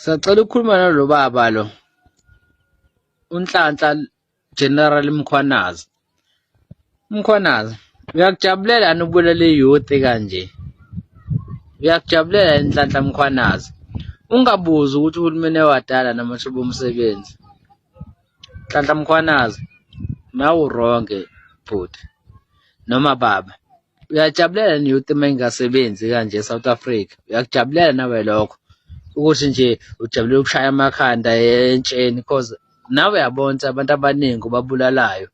Sacela ukukhuluma nalo baba lo uNhlanhla General Mkhwanazi. Mkhwanazi, uyakujabulela yini ukubulala i-youth kanje? Uyakujabulela yini Nhlanhla Mkhwanazi? Ungabuzi ukuthi uhulumeni wadala namathuba omsebenzi. Nhlanhla Mkhwanazi, nawe uronke bhuti noma baba. Uyajabulela yini youth uma ingasebenzi kanje eSouth Africa? Uyakujabulela nawe lokho? Ukuthi nje ujabulela ukushaya amakhanda entsheni because nawe uyabona ukuthi abantu abaningi ubabulalayo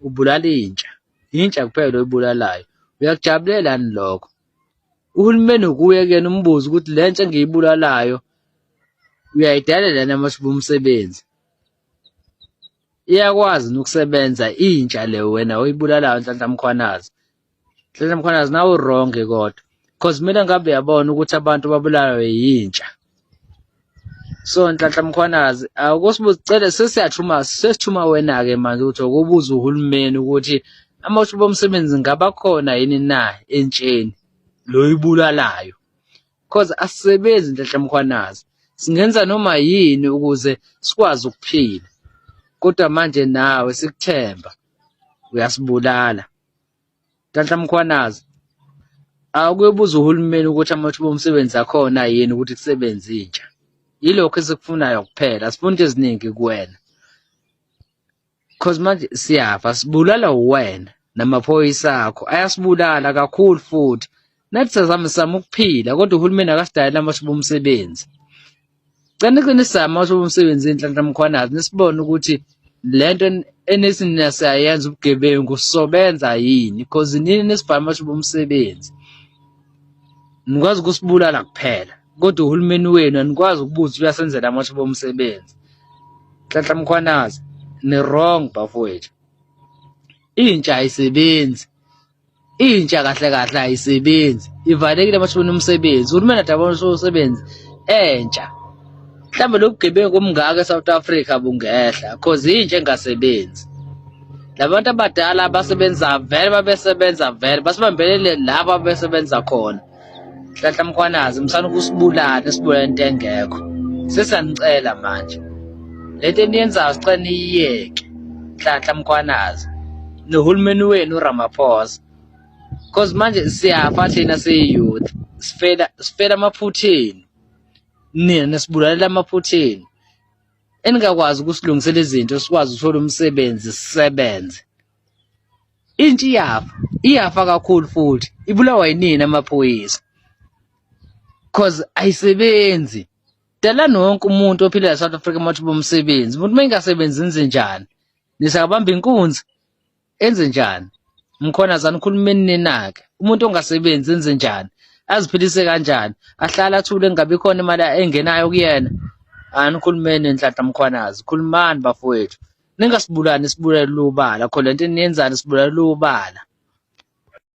ubulala intsha kuphela oyibulalayo. Uyakujabulela yini lokho? Uhulumeni ukuye kuyena umbuzo ukuthi le ntsha engiyibulalayo uyayidalela namathuba omsebenzi. Iyakwazi ukusebenza intsha le wena oyibulalayo Nhlanhla Mkhwanazi. Nhlanhla Mkhwanazi nawe uronke kodwa because mina ngabe uyabona ukuthi abantu babulawayo yintsha. So Nhlanhla Mkhwanazi awukusicela sesithuma wena ke manje ukuthi ukubuza uhulumeni ukuthi amathuba omsebenzi ngaba khona yini na entsheni lo ibulalayo because asisebenzi Nhlanhla Mkhwanazi. Singenza noma yini ukuze sikwazi ukuphila kodwa manje nawe sikuthemba uyasibulala. Nhlanhla Mkhwanazi akuyobuza uhulumeni ukuthi amathuba omsebenzi akhona yini ukuthi kusebenze intsha. Yilokho esikufunayo kuphela, asifuni into eziningi kuwena. Because manje siyafa sibulala wena namaphoyisa akho ayasibulala kakhulu futhi. Nathi sizama ukuphila kodwa uhulumeni akasidayela amathuba omsebenzi. Cela nisizame amathuba omsebenzi Nhlanhla Mkhwanazi nisibone ukuthi lento enisina siyayenza ubugebengu sizobenza yini because nini nisibhala amathuba omsebenzi. Nikwazi ukusibulala kuphela kodwa uhulumeni wenu anikwazi ukubuza uyasenzela amathuba omsebenzi. Nhlanhla Mkhwanazi ni wrong bafowethu. Intsha ayisebenzi. Intsha kahle ayisebenzi. Ivalekile amathuba omsebenzi. Uhulumeni adabona umsebenzi entsha. Mhlawumbe lobugebengu omngaka eSouth Africa bungehla because intsha engasebenzi. Labantu abadala abasebenza vele babesebenza vele basibambelele laba abasebenza khona. Nhlanhla Mkhwanazi msana ukusibulala sibulala into engekho. Sesanicela manje. Lento eniyenzayo sicela niyiyeke. Nhlanhla Mkhwanazi. Nohulumeni wenu uRamaphosa. Because manje siyafa thina siyouth. Sifela amaphutheni. Nina nesibulalela amaphutheni. Eningakwazi ukusilungisela izinto sikwazi ukuthola umsebenzi sisebenze. Intsha iyafa kakhulu futhi. Ibulawa yinini amaphoyisa. Because ayisebenzi. Dala nonke umuntu ophila eSouth Africa amathuba omsebenzi. Umuntu mengasebenzi enze njani? Nisabamba inkunzi enze njani? Mkhwanazi anikhulumeni ninake. Umuntu ongasebenzi enze njani? Aziphilise kanjani? Ahlala athule engabe khona imali engenayo kuyena. Anikhulumeni Nhlanhla Mkhwanazi. Khulumani bafowethu. Ningasibulani sibulale ubala. Khona lento eniyenzani sibulale ubala.